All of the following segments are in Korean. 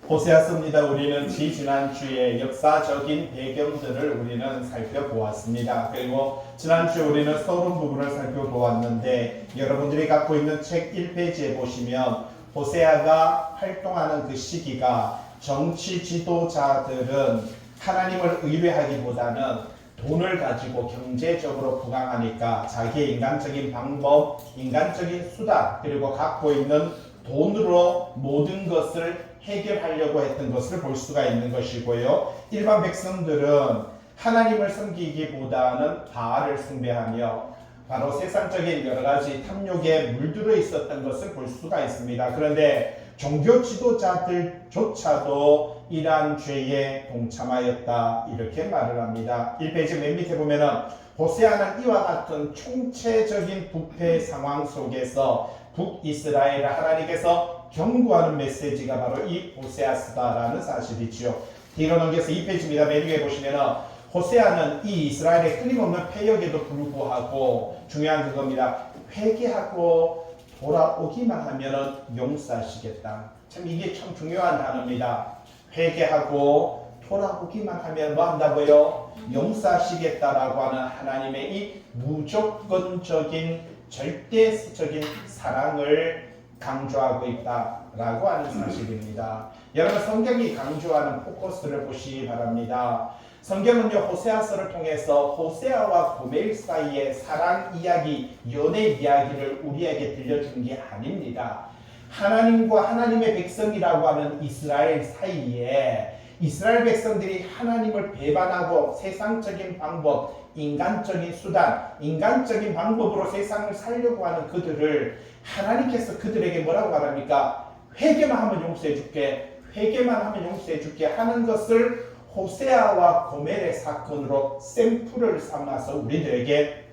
호세아서입니다. 우리는 지난주에 역사적인 배경들을 우리는 살펴보았습니다. 그리고 지난주에 우리는 서론 부분을 살펴보았는데 여러분들이 갖고 있는 책 1페이지에 보시면 호세아가 활동하는 그 시기가 정치 지도자들은 하나님을 의뢰하기보다는 돈을 가지고 경제적으로 부강하니까 자기의 인간적인 방법, 인간적인 수단, 그리고 갖고 있는 돈으로 모든 것을 해결하려고 했던 것을 볼 수가 있는 것이고요. 일반 백성들은 하나님을 섬기기보다는 바알을 숭배하며 바로 세상적인 여러 가지 탐욕에 물들어 있었던 것을 볼 수가 있습니다. 그런데 종교 지도자들조차도 이러한 죄에 동참하였다, 이렇게 말을 합니다. 1페이지 맨 밑에 보면은 호세아는 이와 같은 총체적인 부패 상황 속에서 북이스라엘을 하나님께서 경고하는 메시지가 바로 이 호세아서다라는 사실이지요. 뒤로 넘겨서 2페이지입니다. 맨 위에 보시면은 호세아는 이 이스라엘의 끊임없는 패역에도 불구하고 중요한 그겁니다. 회개하고 돌아오기만 하면은 용서하시겠다. 참 이게 참 중요한 단어입니다. 회개하고 돌아오기만 하면 뭐 한다고요? 용서하시겠다라고 하는 하나님의 이 무조건적인 절대적인 사랑을 강조하고 있다라고 하는 사실입니다. 여러분, 성경이 강조하는 포커스를 보시기 바랍니다. 성경은요, 호세아서를 통해서 호세아와 고멜 사이의 사랑 이야기, 연애 이야기를 우리에게 들려주는 게 아닙니다. 하나님과 하나님의 백성이라고 하는 이스라엘 사이에 이스라엘 백성들이 하나님을 배반하고 세상적인 방법, 인간적인 수단, 인간적인 방법으로 세상을 살려고 하는 그들을 하나님께서 그들에게 뭐라고 말합니까? 회개만 하면 용서해 줄게, 회개만 하면 용서해 줄게 하는 것을 호세아와 고멜의 사건으로 샘플을 삼아서 우리들에게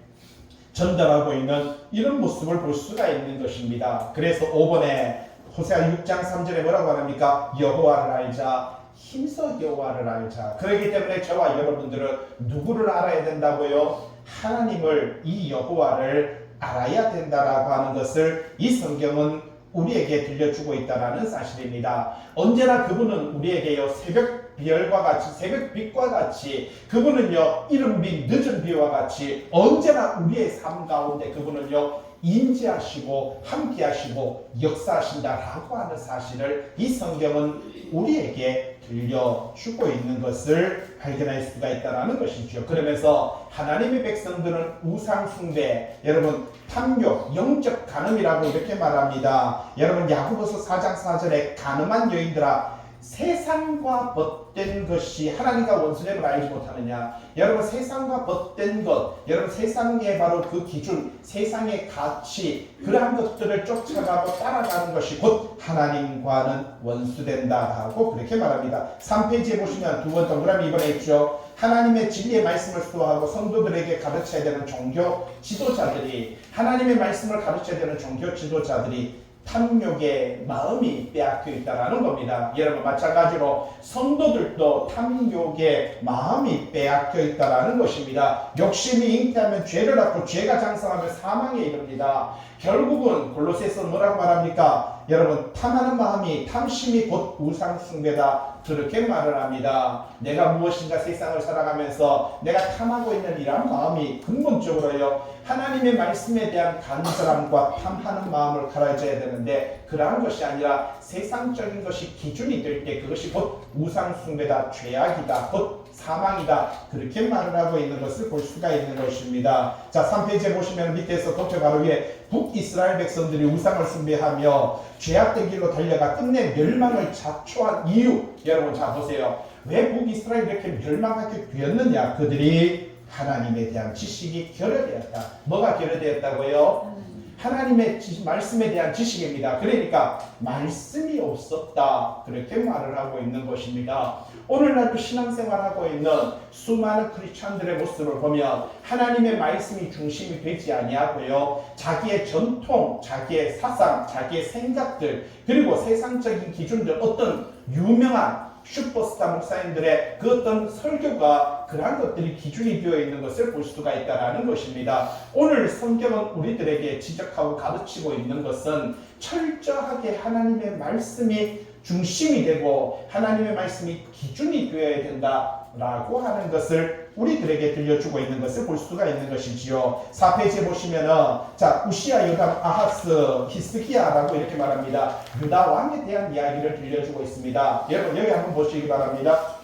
전달하고 있는 이런 모습을 볼 수가 있는 것입니다. 그래서 5번에 호세아 6장 3절에 뭐라고 합니까? 여호와를 알자, 힘써 여호와를 알자. 그렇기 때문에 저와 여러분들은 누구를 알아야 된다고요? 하나님을, 이 여호와를 알아야 된다라고 하는 것을 이 성경은 우리에게 들려주고 있다라는 사실입니다. 언제나 그분은 우리에게요, 새벽별과 같이, 새벽빛과 같이, 그분은요, 이른 빛, 늦은 비와 같이 언제나 우리의 삶 가운데 그분은요, 인지하시고 함께하시고 역사하신다라고 하는 사실을 이 성경은 우리에게 들려주고 있는 것을 발견할 수가 있다는 것이죠. 그러면서 하나님의 백성들은 우상 숭배, 여러분 탐욕, 영적 간음이라고 이렇게 말합니다. 여러분 야고보서 4장 4절에 가늠한 여인들아, 세상과 벗된 것이 하나님과 원수됨을 알지 못하느냐. 여러분 세상과 벗된 것, 여러분 세상의 바로 그 기준, 세상의 가치, 그러한 것들을 쫓아가고 따라가는 것이 곧 하나님과는 원수된다라고 그렇게 말합니다. 3페이지에 보시면 두 번 동그라미 이번에 있죠. 하나님의 진리의 말씀을 수호하고 성도들에게 가르쳐야 되는 종교 지도자들이, 하나님의 말씀을 가르쳐야 되는 종교 지도자들이 탐욕의 마음이 빼앗겨 있다라는 겁니다. 여러분 마찬가지로 성도들도 탐욕의 마음이 빼앗겨 있다라는 것입니다. 욕심이 잉태하면 죄를 낳고 죄가 장성하면 사망에 이릅니다. 결국은 골로새서 뭐라고 말합니까? 여러분 탐하는 마음이, 탐심이 곧 우상 숭배다, 그렇게 말을 합니다. 내가 무엇인가 세상을 살아가면서 내가 탐하고 있는 이런 마음이 근본적으로요, 하나님의 말씀에 대한 간절함과 탐하는 마음을 가져야 되는데 그러한 것이 아니라 세상적인 것이 기준이 될 때 그것이 곧 우상 숭배다, 죄악이다, 곧 사망이다, 그렇게 말을 하고 있는 것을 볼 수가 있는 것입니다. 자, 3페이지에 보시면 밑에서 도표 바로 위에 북이스라엘 백성들이 우상을 숭배하며 죄악된 길로 달려가 끝내 멸망을 자초한 이유, 여러분 자 보세요. 왜 북이스라엘이 이렇게 멸망하게 되었느냐? 그들이 하나님에 대한 지식이 결여되었다. 뭐가 결여되었다고요? 하나님의 말씀에 대한 지식입니다. 그러니까 말씀이 없었다, 그렇게 말을 하고 있는 것입니다. 오늘날도 신앙생활하고 있는 수많은 크리스찬들의 모습을 보면 하나님의 말씀이 중심이 되지 아니하고요, 자기의 전통, 자기의 사상, 자기의 생각들, 그리고 세상적인 기준들, 어떤 유명한 슈퍼스타 목사님들의 그 어떤 설교가, 그러한 것들이 기준이 되어 있는 것을 볼 수가 있다는 것입니다. 오늘 성경은 우리들에게 지적하고 가르치고 있는 것은 철저하게 하나님의 말씀이 중심이 되고 하나님의 말씀이 기준이 되어야 된다라고 하는 것을 우리들에게 들려주고 있는 것을 볼 수가 있는 것이지요. 4페이지에 보시면은 자 우시야, 요담, 아하스, 히스기야라고 이렇게 말합니다. 유다 왕에 대한 이야기를 들려주고 있습니다. 여러분 여기 한번 보시기 바랍니다.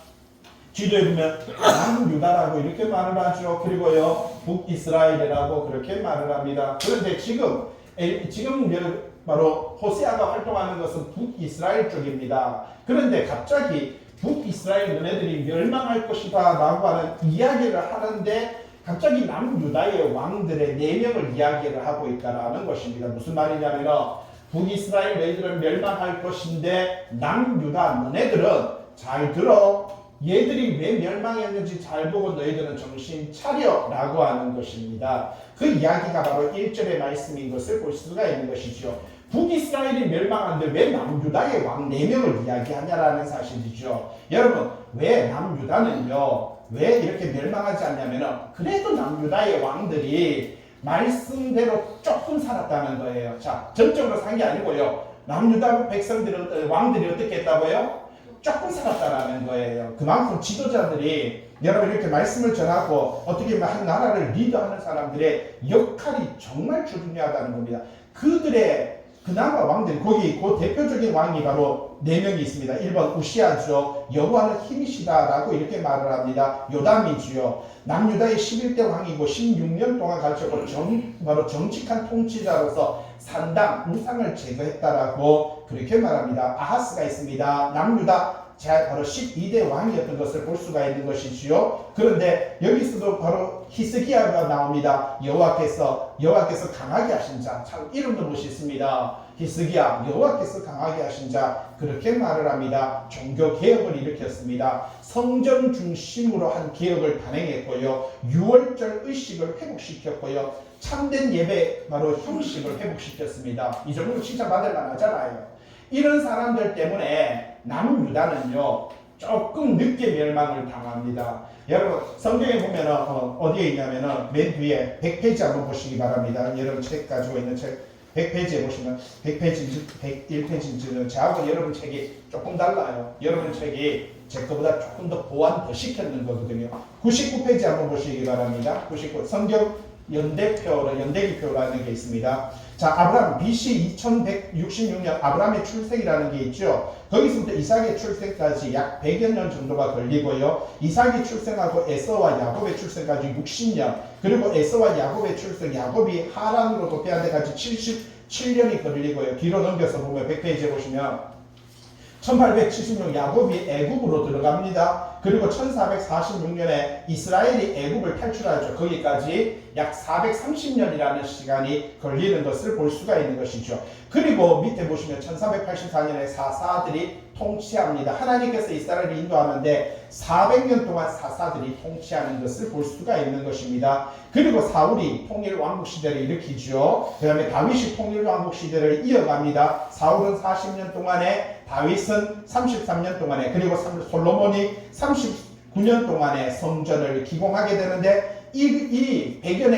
지도에 보면 남유다라고 이렇게 말을 하죠. 그리고요 북이스라엘이라고 그렇게 말을 합니다. 그런데 지금 바로 호세아가 활동하는 것은 북이스라엘 쪽입니다. 그런데 갑자기 북이스라엘 너네들이 멸망할 것이다 라고 하는 이야기를 하는데 갑자기 남유다의 왕들의 4명을 이야기를 하고 있다라는 것입니다. 무슨 말이냐면 북이스라엘 너희들은 멸망할 것인데 남유다 너네들은 잘 들어, 얘들이 왜 멸망했는지 잘 보고 너희들은 정신 차려 라고 하는 것입니다. 그 이야기가 바로 1절의 말씀인 것을 볼 수가 있는 것이죠. 북이스라엘이 멸망하는데 왜 남유다의 왕 4명을 이야기하냐라는 사실이죠. 여러분 왜 남유다는요 왜 이렇게 멸망하지 않냐면 그래도 남유다의 왕들이 말씀대로 조금 살았다는 거예요. 자, 전적으로 산 게 아니고요. 남유다 백성들은 왕들이 어떻게 했다고요? 조금 살았다라는 거예요. 그만큼 지도자들이 여러분 이렇게 말씀을 전하고 어떻게 보면 한 나라를 리더하는 사람들의 역할이 정말 중요하다는 겁니다. 그들의 그나마 왕들, 거기 그 대표적인 왕이 바로 4명이 있습니다. 1번 우시아죠. 여호와는 힘이시다라고 이렇게 말을 합니다. 요담이지요. 남유다의 11대 왕이고 16년 동안 가르쳤고 바로 정직한 통치자로서 산당, 우상을 제거했다라고 그렇게 말합니다. 아하스가 있습니다. 남유다 바로 12대 왕이었던 것을 볼 수가 있는 것이지요. 그런데 여기서도 바로 히스기야가 나옵니다. 여호와께서 강하게 하신 자, 참 이름도 멋있습니다. 히스기야, 여호와께서 강하게 하신 자, 그렇게 말을 합니다. 종교 개혁을 일으켰습니다. 성전 중심으로 한 개혁을 단행했고요. 6월절 의식을 회복시켰고요. 참된 예배 바로 형식을 회복시켰습니다. 이 정도로 칭찬받을 만하잖아요. 이런 사람들 때문에 남유다는요 조금 늦게 멸망을 당합니다. 여러분 성경에 보면 어디에 있냐면은 맨 뒤에 100페이지 한번 보시기 바랍니다. 여러분 책 가지고 있는 책 100페이지에 보시면 100페이지, 101페이지는 저하고 여러분 책이 조금 달라요. 여러분 책이 제 거보다 조금 더 보완 더 시켰는 거거든요. 99페이지 한번 보시기 바랍니다. 99 성경 연대기표라는 게 있습니다. 자, 아브라함 BC 2166년 아브라함의 출생이라는 게 있죠. 거기서부터 이삭의 출생까지 약 100여 년 정도가 걸리고요. 이삭이 출생하고 에서와 야곱의 출생까지 60년, 그리고 에서와 야곱의 출생, 야곱이 하란으로 도피한 데까지 77년이 걸리고요. 뒤로 넘겨서 보면 100페이지에 보시면 1876년 야곱이 애굽으로 들어갑니다. 그리고 1446년에 이스라엘이 애굽을 탈출하죠. 거기까지 약 430년이라는 시간이 걸리는 것을 볼 수가 있는 것이죠. 그리고 밑에 보시면 1484년에 사사들이 통치합니다. 하나님께서 이스라엘을 인도하는데 400년 동안 사사들이 통치하는 것을 볼 수가 있는 것입니다. 그리고 사울이 통일왕국 시대를 일으키죠. 그 다음에 다윗이 통일왕국 시대를 이어갑니다. 사울은 40년 동안에, 다윗은 33년 동안에, 그리고 솔로몬이 39년 동안에 성전을 기공하게 되는데 이 100여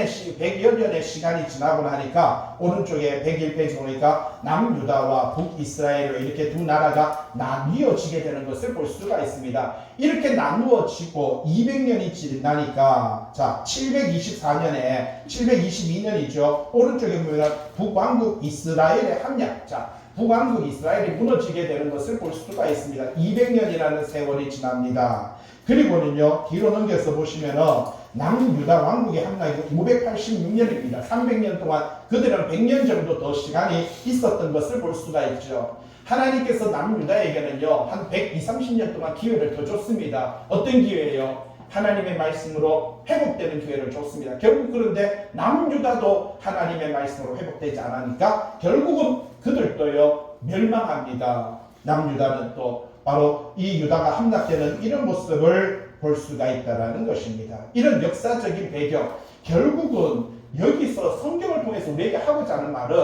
년의 시간이 지나고 나니까 오른쪽에 101페이지 보니까 남유다와 북이스라엘로 이렇게 두 나라가 나뉘어지게 되는 것을 볼 수가 있습니다. 이렇게 나누어지고 200년이 지나니까 자 724년에 722년이죠. 오른쪽에 보면 북왕국 이스라엘의 함량, 자 북왕국 이스라엘이 무너지게 되는 것을 볼 수가 있습니다. 200년이라는 세월이 지납니다. 그리고는요 뒤로 넘겨서 보시면은 남유다 왕국의 함락이 586년입니다. 300년 동안 그들은 100년 정도 더 시간이 있었던 것을 볼 수가 있죠. 하나님께서 남유다에게는요 한 120~30년 동안 기회를 더 줬습니다. 어떤 기회예요? 하나님의 말씀으로 회복되는 기회를 줬습니다. 결국 그런데 남유다도 하나님의 말씀으로 회복되지 않으니까 결국은 그들도요 멸망합니다. 남유다는 또 바로 이 유다가 함락되는 이런 모습을 볼 수가 있다는 것입니다. 이런 역사적인 배경, 결국은 여기서 성경을 통해서 우리에게 하고자 하는 말은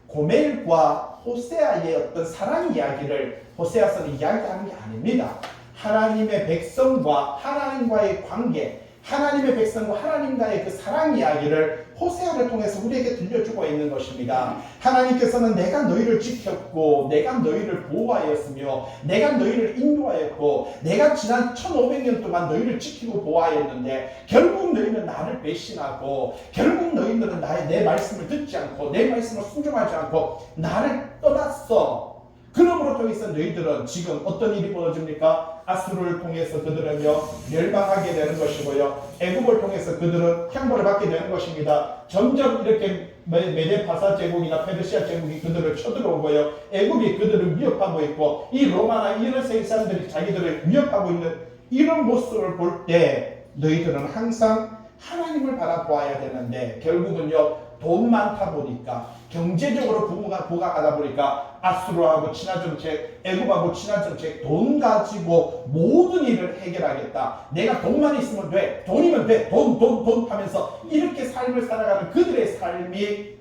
고멜과 호세아의 어떤 사랑 이야기를 호세아서는 이야기하는 게 아닙니다. 하나님의 백성과 하나님과의 관계, 하나님의 백성과 하나님과의 그 사랑 이야기를 호세아를 통해서 우리에게 들려주고 있는 것입니다. 하나님께서는 내가 너희를 지켰고 내가 너희를 보호하였으며 내가 너희를 인도하였고 내가 지난 1500년 동안 너희를 지키고 보호하였는데 결국 너희는 나를 배신하고 결국 너희들은 내 말씀을 듣지 않고 내 말씀을 순종하지 않고 나를 떠났어. 그러므로 통해서 너희들은 지금 어떤 일이 벌어집니까? 아수르를 통해서 그들은요 멸망하게 되는 것이고요, 애굽을 통해서 그들은 형벌을 받게 되는 것입니다. 점점 이렇게 메데파사 제국이나 페르시아 제국이 그들을 쳐들어오고요, 애굽이 그들을 위협하고 있고 이 로마나 이런 세상들이 자기들을 위협하고 있는 이런 모습을 볼 때 너희들은 항상 하나님을 바라보아야 되는데 결국은요 돈 많다 보니까 경제적으로 부각하다 보니까 아수르하고 친화 정책, 애굽하고 친화 정책, 돈 가지고 모든 일을 해결하겠다. 내가 돈만 있으면 돼. 돈이면 돼. 돈 하면서 이렇게 삶을 살아가는 그들의 삶이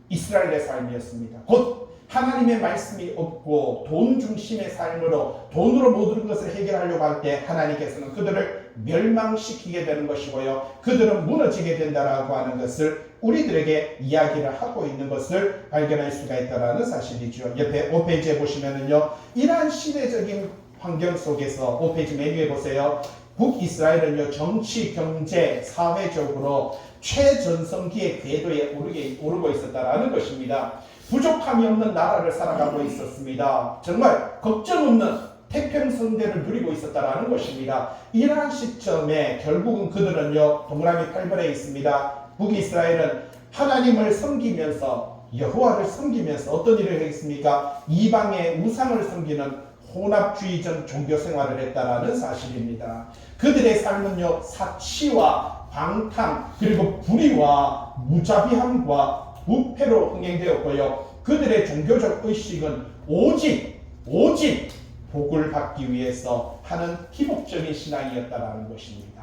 이스라엘의 삶이었습니다. 곧 하나님의 말씀이 없고 돈 중심의 삶으로 돈으로 모든 것을 해결하려고 할 때 하나님께서는 그들을 멸망시키게 되는 것이고요, 그들은 무너지게 된다라고 하는 것을 우리들에게 이야기를 하고 있는 것을 발견할 수가 있다는 사실이죠. 옆에 5페이지에 보시면은요, 이러한 시대적인 환경 속에서 5페이지 맨 위에 보세요. 북이스라엘은요 정치, 경제, 사회적으로 최전성기의 궤도에 오르고 있었다라는 것입니다. 부족함이 없는 나라를 살아가고 있었습니다. 정말 걱정 없는 태평성대를 누리고 있었다라는 것입니다. 이러한 시점에 결국은 그들은요 동그라미 8번에 있습니다. 북이스라엘은 하나님을 섬기면서 여호와를 섬기면서 어떤 일을 했습니까? 이방의 우상을 섬기는 혼합주의적 종교 생활을 했다라는 사실입니다. 그들의 삶은요 사치와 방탕 그리고 불의와 무자비함과 부패로 흥행되었고요, 그들의 종교적 의식은 오직 복을 받기 위해서 하는 기복적인 신앙이었다라는 것입니다.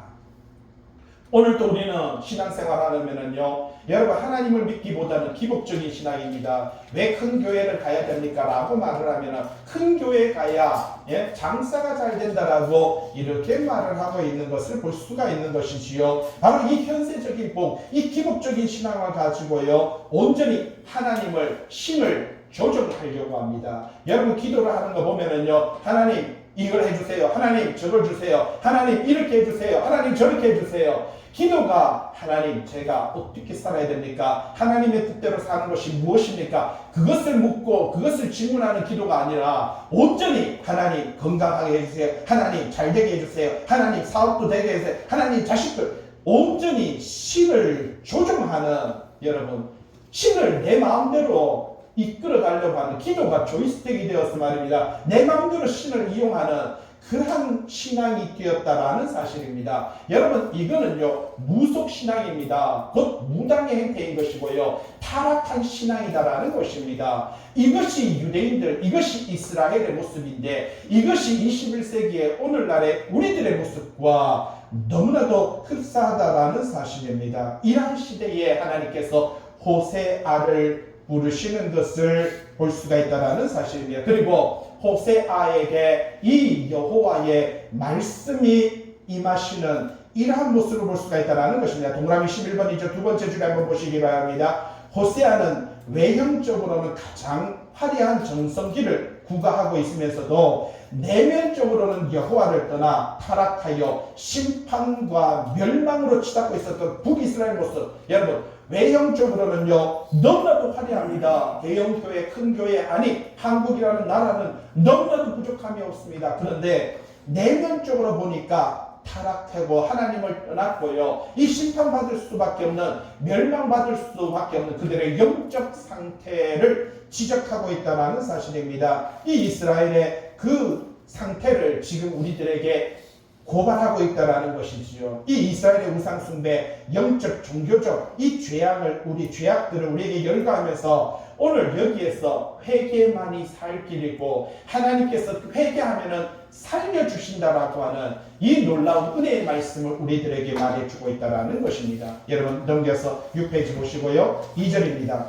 오늘도 우리는 신앙생활 하려면은요, 여러분 하나님을 믿기보다는 기복적인 신앙입니다. 왜 큰 교회를 가야 됩니까? 라고 말을 하면은 큰 교회 가야 장사가 잘 된다라고 이렇게 말을 하고 있는 것을 볼 수가 있는 것이지요. 바로 이 현세적인 복, 이 기복적인 신앙을 가지고요 온전히 하나님을 신을 조정하려고 합니다. 여러분 기도를 하는 거 보면은요, 하나님 이걸 해주세요, 하나님 저걸 주세요, 하나님 이렇게 해주세요, 하나님 저렇게 해주세요. 기도가 하나님 제가 어떻게 살아야 됩니까? 하나님의 뜻대로 사는 것이 무엇입니까? 그것을 묻고 그것을 질문하는 기도가 아니라 온전히 하나님 건강하게 해주세요, 하나님 잘되게 해주세요, 하나님 사업도 되게 해주세요, 하나님 자식들, 온전히 신을 조종하는, 여러분 신을 내 마음대로 이끌어가려고 하는 기도가 조이스틱이 되어서 말입니다. 내 마음대로 신을 이용하는 그러한 신앙이 되었다라는 사실입니다. 여러분 이거는요 무속신앙입니다. 곧 무당의 행태인 것이고요 타락한 신앙이다라는 것입니다. 이것이 유대인들, 이것이 이스라엘의 모습인데 이것이 21세기의 오늘날의 우리들의 모습과 너무나도 흡사하다라는 사실입니다. 이러한 시대에 하나님께서 호세아를 부르시는 것을 볼 수가 있다는 사실입니다. 그리고 호세아에게 이 여호와의 말씀이 임하시는 이러한 모습을 볼 수가 있다는 것입니다. 동그라미 11번이죠. 두 번째 줄에 한번 보시기 바랍니다. 호세아는 외형적으로는 가장 화려한 전성기를 구가하고 있으면서도 내면적으로는 여호와를 떠나 타락하여 심판과 멸망으로 치닫고 있었던 북이스라엘 모습, 여러분 외형적으로는요 너무나도 화려합니다. 대형 교회, 큰 교회, 아니 한국이라는 나라는 너무나도 부족함이 없습니다. 그런데 내면적으로 보니까 타락하고 하나님을 떠났고요, 이 심판받을 수밖에 없는, 멸망받을 수밖에 없는 그들의 영적 상태를 지적하고 있다는 사실입니다. 이 이스라엘의 그 상태를 지금 우리들에게 고발하고 있다는 것이지요. 이 이스라엘의 우상숭배, 영적, 종교적 이 죄악들을 우리에게 열거하면서 오늘 여기에서 회개만이 살 길이고 하나님께서 회개하면은 살려주신다라고 하는 이 놀라운 은혜의 말씀을 우리들에게 말해주고 있다는 것입니다. 여러분 넘겨서 6페이지 보시고요. 2절입니다.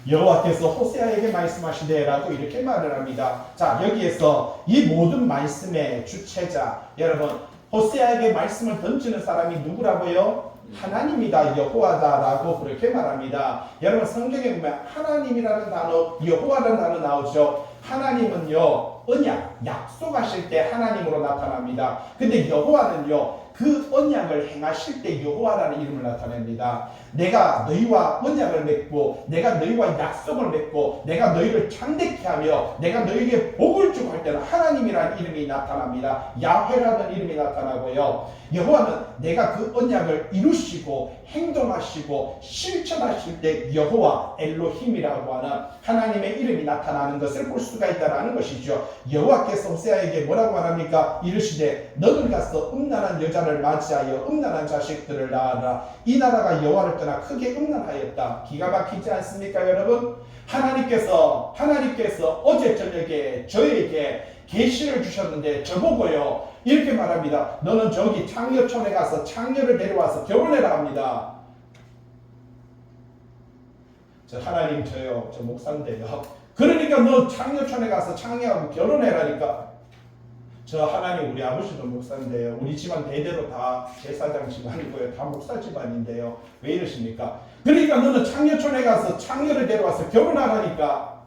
여호와께서 호세아에게 말씀하시되라고 이렇게 말을 합니다. 자, 여기에서 이 모든 말씀의 주체자, 여러분 호세아에게 말씀을 던지는 사람이 누구라고요? 하나님이다, 여호와다라고 그렇게 말합니다. 여러분 성경에 보면 하나님이라는 단어, 여호와라는 단어 나오죠. 하나님은요 언약, 약속하실 때 하나님으로 나타납니다. 근데 여호와는요 그 언약을 행하실 때 여호와라는 이름을 나타냅니다. 내가 너희와 언약을 맺고 내가 너희와 약속을 맺고 내가 너희를 창대케 하며 내가 너희에게 복을 주고 할 때는 하나님이라는 이름이 나타납니다. 야훼라는 이름이 나타나고요. 여호와는 내가 그 언약을 이루시고 행동하시고 실천하실 때 여호와 엘로힘이라고 하는 하나님의 이름이 나타나는 것을 볼 수가 있다는 것이죠. 여호와께서 호세아에게 뭐라고 말합니까? 이르시되 너는 가서 음란한 여자를 맞이하여 음란한 자식들을 낳아라. 이 나라가 여호와를 떠나 크게 음란하였다. 기가 막히지 않습니까 여러분? 하나님께서 어제 저녁에 저에게 계시를 주셨는데 저보고요 이렇게 말합니다. 너는 저기 창녀촌에 가서 창녀를 데려와서 결혼해라 합니다. 하나님 저요, 저 목사인데요. 그러니까 너 창녀촌에 가서 창녀하고 결혼해라니까. 저 하나님 우리 아버지도 목사인데요. 우리 집안 대대로 다 제사장 집안이고요. 다 목사 집안인데요. 왜 이러십니까? 그러니까 너는 창녀촌에 가서 창녀를 데려와서 결혼하라니까.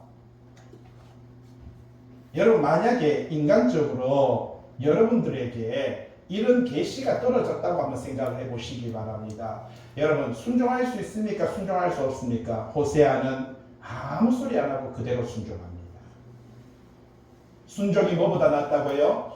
여러분 만약에 인간적으로 여러분들에게 이런 계시가 떨어졌다고 한번 생각을 해보시기 바랍니다. 여러분 순종할 수 있습니까? 순종할 수 없습니까? 호세아는 아무 소리 안 하고 그대로 순종합니다. 순종이 뭐보다 낫다고요?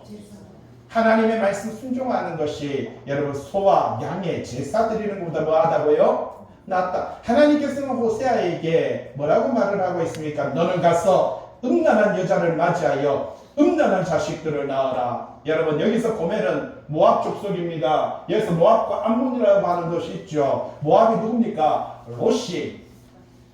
하나님의 말씀 순종하는 것이 여러분 소와 양의 제사 드리는 것보다 뭐하다고요? 낫다. 하나님께서는 호세아에게 뭐라고 말을 하고 있습니까? 너는 가서 음란한 여자를 맞이하여 음란한 자식들을 낳아라. 여러분 여기서 보면은 모압 족속입니다. 여기서 모압과 암몬이라고 하는 것이 있죠. 모압이 누굽니까? 롯이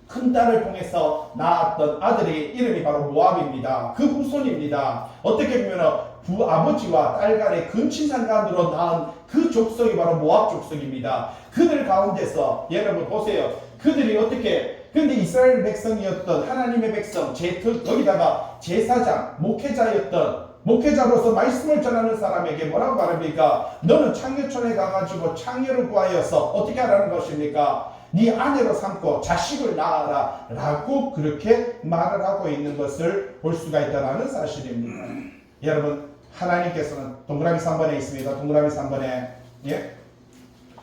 큰 딸을 통해서 낳았던 아들의 이름이 바로 모압입니다. 그 후손입니다. 어떻게 보면 부아버지와 딸 간의 근친상간으로 낳은 그 족속이 바로 모압 족속입니다. 그들 가운데서 여러분 보세요. 그들이 어떻게 근데 이스라엘 백성이었던 하나님의 백성, 거기다가 제사장, 목회자로서 말씀을 전하는 사람에게 뭐라고 말합니까? 너는 창녀촌에 가가지고 창녀를 구하여서 어떻게 하라는 것입니까? 네 아내로 삼고 자식을 낳아라 라고 그렇게 말을 하고 있는 것을 볼 수가 있다는 사실입니다. 여러분 하나님께서는 동그라미 3번에 있습니다. 동그라미 3번에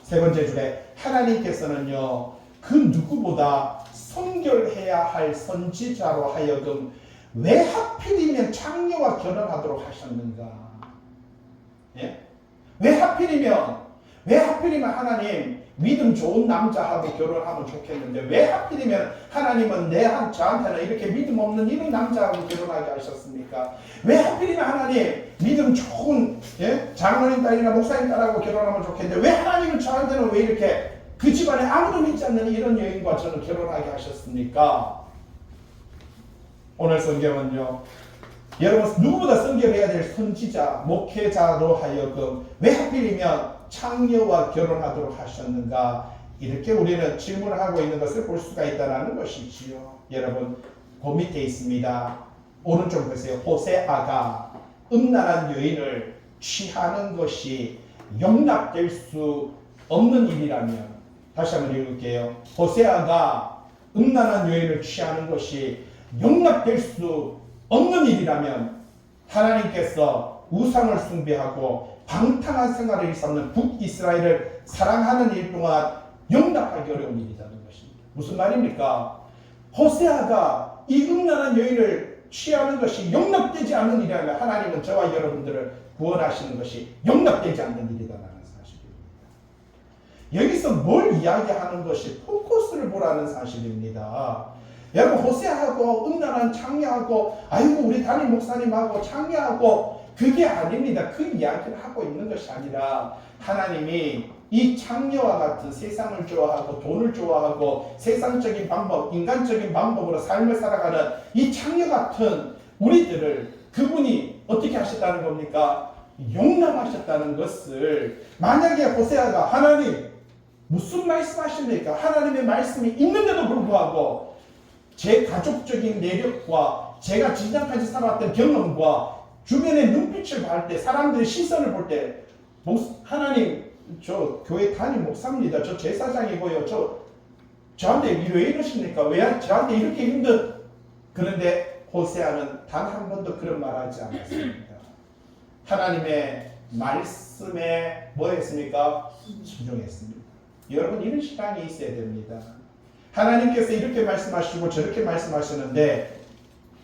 세 번째 줄에 하나님께서는요 그 누구보다 성결해야 할 선지자로 하여금 왜 하필이면 창녀와 결혼하도록 하셨는가? 왜 하필이면 하나님 믿음 좋은 남자하고 결혼하면 좋겠는데 왜 하필이면 하나님은 저한테는 이렇게 믿음 없는 이런 남자하고 결혼하게 하셨습니까? 왜 하필이면 하나님 믿음 좋은 장로님 딸이나 목사님 딸하고 결혼하면 좋겠는데 왜 하나님은 저한테는 왜 이렇게 그 집안에 아무도 믿지 않는 이런 여인과 저는 결혼하게 하셨습니까? 오늘 성경은요 여러분 누구보다 성결해야 될 선지자, 목회자로 하여금 왜 하필이면 창녀와 결혼하도록 하셨는가? 이렇게 우리는 질문을 하고 있는 것을 볼 수가 있다는 것이지요. 여러분 그 밑에 있습니다. 오른쪽 보세요. 호세아가 음란한 여인을 취하는 것이 용납될 수 없는 일이라면 다시 한번 읽을게요. 호세아가 음란한 여인을 취하는 것이 용납될 수 없는 일이라면 하나님께서 우상을 숭배하고 방탕한 생활을 일삼는 북이스라엘을 사랑하는 일 동안 용납하기 어려운 일이라는 것입니다. 무슨 말입니까? 호세아가 이 음란한 여인을 취하는 것이 용납되지 않는 일이라면 하나님은 저와 여러분들을 구원하시는 것이 용납되지 않는 일이라는 사실입니다. 여기서 뭘 이야기하는 것이 포커스를 보라는 사실입니다. 여러분 호세아하고 음란한 창녀하고 아이고 우리 담임 목사님하고 창녀하고 그게 아닙니다. 그 이야기를 하고 있는 것이 아니라 하나님이 이 창녀와 같은 세상을 좋아하고 돈을 좋아하고 세상적인 방법, 인간적인 방법으로 삶을 살아가는 이 창녀 같은 우리들을 그분이 어떻게 하셨다는 겁니까? 용납하셨다는 것을 만약에 호세아가 하나님 무슨 말씀하십니까? 하나님의 말씀이 있는데도 불구하고 제 가족적인 내력과 제가 지금까지 살아왔던 경험과 주변의 눈빛을 볼 때 사람들의 시선을 볼 때 하나님 저 교회 담임 목사입니다. 저 제사장이고요. 저한테 왜 이러십니까? 왜 저한테 이렇게 그런데 호세아는 단 한 번도 그런 말 하지 않았습니다. 하나님의 말씀에 뭐 했습니까? 순종했습니다. 여러분 이런 시간이 있어야 됩니다. 하나님께서 이렇게 말씀하시고 저렇게 말씀하시는데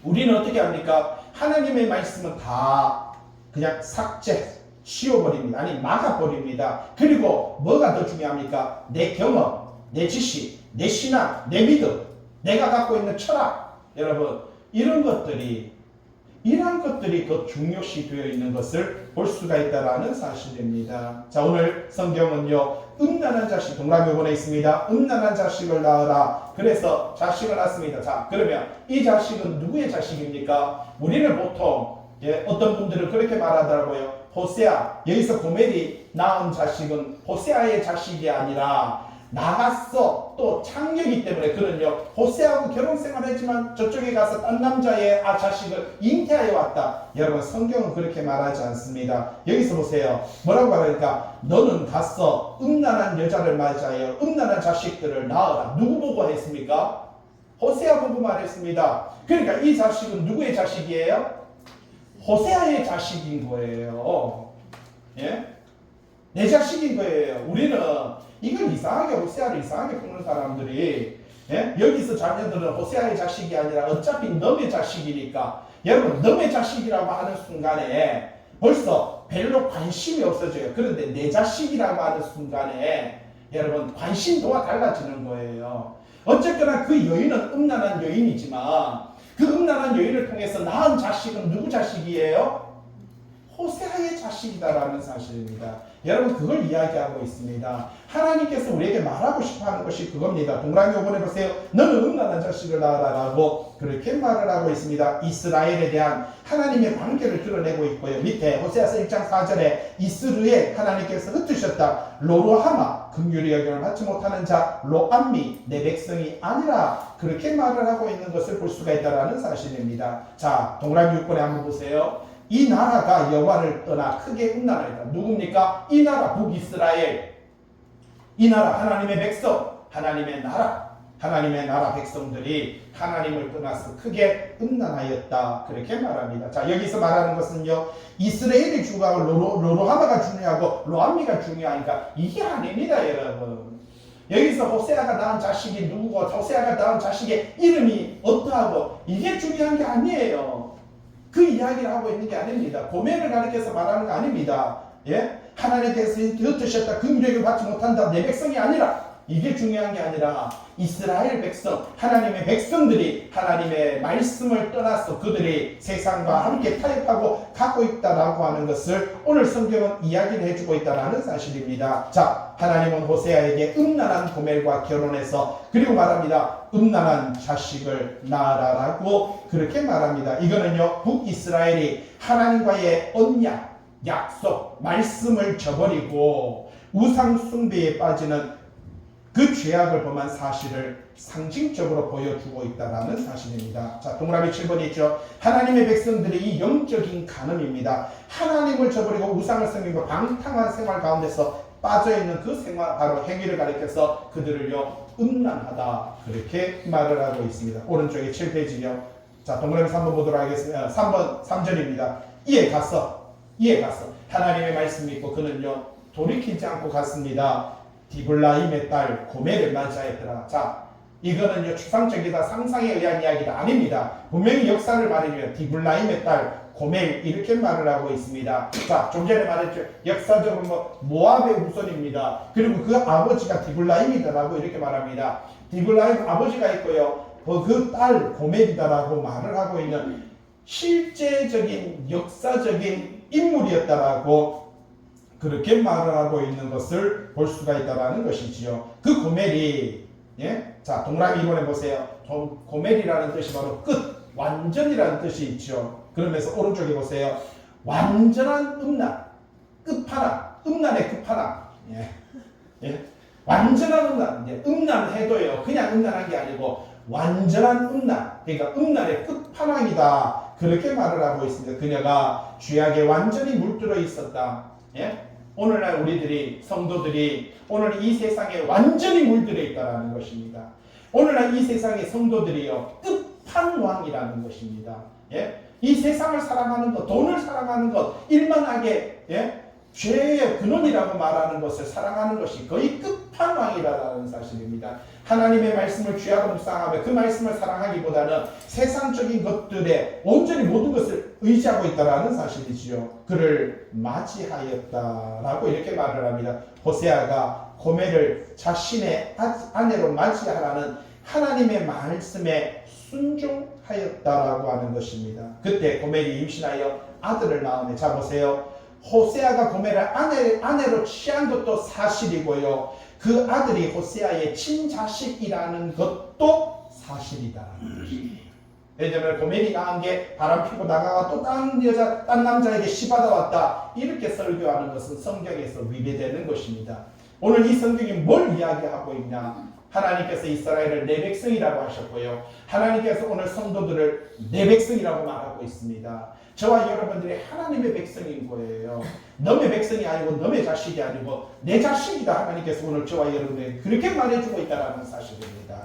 우리는 어떻게 합니까? 하나님의 말씀은 다 그냥 지워버립니다. 아니 막아버립니다. 그리고 뭐가 더 중요합니까? 내 경험, 내 지식, 내 신앙, 내 믿음, 내가 갖고 있는 철학, 여러분 이런 것들이 더 중요시 되어 있는 것을 볼 수가 있다라는 사실입니다. 자, 오늘 성경은요, 음란한 자식, 동라면에 있습니다. 음란한 자식을 낳으라. 그래서 자식을 낳습니다. 자, 그러면 이 자식은 누구의 자식입니까? 우리는 보통 어떤 분들은 그렇게 말하더라고요. 호세아, 여기서 고멜이 낳은 자식은 호세아의 자식이 아니라 나갔어. 또 창녀이기 때문에 그는요 호세아하고 결혼 생활했지만 저쪽에 가서 딴 남자의 자식을 잉태하여 왔다. 여러분 성경은 그렇게 말하지 않습니다. 여기서 보세요. 뭐라고 말하니까 너는 갔어. 음란한 여자를 맞이하여 음란한 자식들을 낳아라. 누구 보고 했습니까? 호세아 보고 말했습니다. 그러니까 이 자식은 누구의 자식이에요? 호세아의 자식인 거예요. 예? 내 자식인 거예요. 우리는 이걸 이상하게 호세아를 이상하게 보는 사람들이 여기서 자녀들은 호세아의 자식이 아니라 어차피 너의 자식이니까 여러분 너의 자식이라고 하는 순간에 벌써 별로 관심이 없어져요. 그런데 내 자식이라고 하는 순간에 여러분 관심도가 달라지는 거예요. 어쨌거나 그 여인은 음란한 여인이지만 그 음란한 여인을 통해서 낳은 자식은 누구 자식이에요? 호세아의 자식이다라는 사실입니다. 여러분 그걸 이야기하고 있습니다. 하나님께서 우리에게 말하고 싶어하는 것이 그겁니다. 동그라미 5번에 보세요. 너는 음란한 자식을 낳아라라고 그렇게 말을 하고 있습니다. 이스라엘에 대한 하나님의 관계를 드러내고 있고요. 밑에 호세아서 1장 4절에 이스루엘 하나님께서 흩으셨다. 로로하마 긍휼히 여김을 받지 못하는 자 로암미 내 백성이 아니라 그렇게 말을 하고 있는 것을 볼 수가 있다는 사실입니다. 자, 동그라미 6번에 한번 보세요. 이 나라가 여호와를 떠나 크게 음란하였다. 누굽니까? 이 나라 북이스라엘. 이 나라 하나님의 백성, 하나님의 나라 백성들이 하나님을 떠나서 크게 음란하였다. 그렇게 말합니다. 자, 여기서 말하는 것은요, 이스라엘이 중요하고 로로하마가 중요하고 로암미가 중요하니까 이게 아닙니다, 여러분. 여기서 호세아가 낳은 자식이 누구고 호세아가 낳은 자식의 이름이 어떠하고 이게 중요한 게 아니에요. 그 이야기를 하고 있는 게 아닙니다. 고멜을 가리켜서 말하는 거 아닙니다. 예? 하나님께서 흩으셨다. 긍휼을 받지 못한다. 내 백성이 아니라 이게 중요한 게 아니라 이스라엘 백성, 하나님의 백성들이 하나님의 말씀을 떠나서 그들이 세상과 함께 타협하고 갖고 있다라고 하는 것을 오늘 성경은 이야기를 해주고 있다는 사실입니다. 자, 하나님은 호세아에게 음란한 고멜과 결혼해서 그리고 말합니다. 음란한 자식을 낳아라라고 그렇게 말합니다. 이거는요 북이스라엘이 하나님과의 언약, 약속, 말씀을 저버리고 우상 숭배에 빠지는 그 죄악을 범한 사실을 상징적으로 보여주고 있다는 사실입니다. 자, 동그라미 7번에 있죠. 하나님의 백성들이 이 영적인 간음입니다. 하나님을 저버리고 우상을 섬기고 방탕한 생활 가운데서 빠져있는 그 생활, 바로 행위를 가리켜서 그들을요 음란하다 그렇게 말을 하고 있습니다. 오른쪽에 7페이지요. 자, 동그라미 3번 보도록 하겠습니다. 3번 3절입니다. 이에 갔어. 하나님의 말씀 믿고 그는요 돌이키지 않고 갔습니다. 디블라임의 딸 고멜을 맞이하였더라. 자, 이거는요 추상적이다, 상상에 의한 이야기가 아닙니다. 분명히 역사를 말해줘요. 디블라임의 딸 고멜 이렇게 말을 하고 있습니다. 자, 좀 전에 말했죠. 역사적으로 모압의 후손입니다. 그리고 그 아버지가 디블라임이다라고 이렇게 말합니다. 디블라임 아버지가 있고요. 그 딸 고멜이다라고 말을 하고 있는 실제적인 역사적인 인물이었다라고 그렇게 말을 하고 있는 것을 볼 수가 있다는 것이지요. 그 고멜이 자, 동그라미 2번에 보세요. 고멜이라는 뜻이 바로 끝, 완전이라는 뜻이 있죠. 그러면서 오른쪽에 보세요. 완전한 음란, 끝판왕, 음란의 끝판왕. 완전한 음란. 음란해도요, 그냥 음란한 게 아니고 완전한 음란. 그러니까 음란의 끝판왕이다. 그렇게 말을 하고 있습니다. 그녀가 죄악에 완전히 물들어 있었다. 오늘날 우리들이 성도들이 오늘 이 세상에 완전히 물들어 있다는 것입니다. 오늘날 이 세상의 성도들이요 끝판왕이라는 것입니다. 예? 이 세상을 사랑하는 것, 돈을 사랑하는 것, 일만하게 죄의 근원이라고 말하는 것을 사랑하는 것이 거의 끝판왕이라는 사실입니다. 하나님의 말씀을 귀하고 묵상하며 그 말씀을 사랑하기보다는 세상적인 것들에 온전히 모든 것을 의지하고 있다는 사실이지요. 그를 맞이하였다라고 이렇게 말을 합니다. 호세아가 고멜을 자신의 아내로 맞이하라는 하나님의 말씀에 순종하였다라고 하는 것입니다. 그때 고멜이 임신하여 아들을 낳으며, 자 보세요. 호세아가 고멜을 아내로 취한 것도 사실이고요. 그 아들이 호세아의 친자식이라는 것도 사실이다라는 것입니다. 왜냐하면 고멜이 낳은 게 바람 피고 나가가 또 딴 남자에게 시받아왔다. 이렇게 설교하는 것은 성경에서 위배되는 것입니다. 오늘 이 성경이 뭘 이야기하고 있냐? 하나님께서 이스라엘을 내 백성이라고 하셨고요. 하나님께서 오늘 성도들을 내 백성이라고 말하고 있습니다. 저와 여러분들이 하나님의 백성인 거예요. 너의 백성이 아니고 너의 자식이 아니고 내 자식이다. 하나님께서 오늘 저와 여러분에게 그렇게 말해주고 있다는 사실입니다.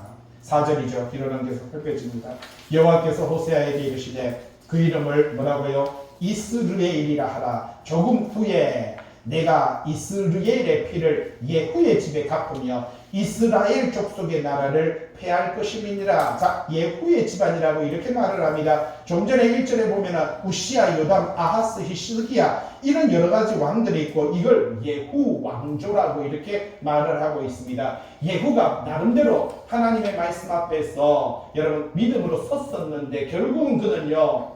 4절이죠. 뒤로 넘겨서 펼쳐집니다. 여호와께서 호세아에게 이르시되 그 이름을 뭐라고요? 이스르엘이라 하라. 조금 후에 내가 이스르엘의 피를 예후의 집에 갚으며 이스라엘 족속의 나라를 폐할 것임이니라. 자, 예후의 집안이라고 이렇게 말을 합니다. 좀 전에 1절에 보면은 우시야, 요담, 아하스, 히스기야 이런 여러 가지 왕들이 있고 이걸 예후 왕조라고 이렇게 말을 하고 있습니다. 예후가 나름대로 하나님의 말씀 앞에서 여러분 믿음으로 섰었는데 결국은 그는요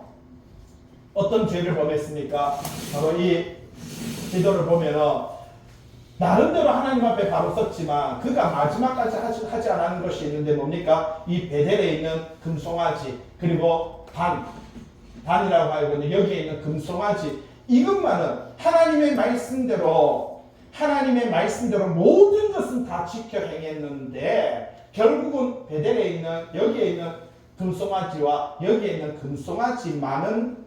어떤 죄를 범했습니까? 바로 이 기도를 보면은 나름대로 하나님 앞에 바로 섰지만 그가 마지막까지 하지 않은 것이 있는데 뭡니까? 이 베델에 있는 금송아지 그리고 단이라고 하거든요. 여기에 있는 금송아지 이것만은 하나님의 말씀대로 모든 것은 다 지켜 행했는데 결국은 베델에 있는 여기에 있는 금송아지와 여기에 있는 금송아지만은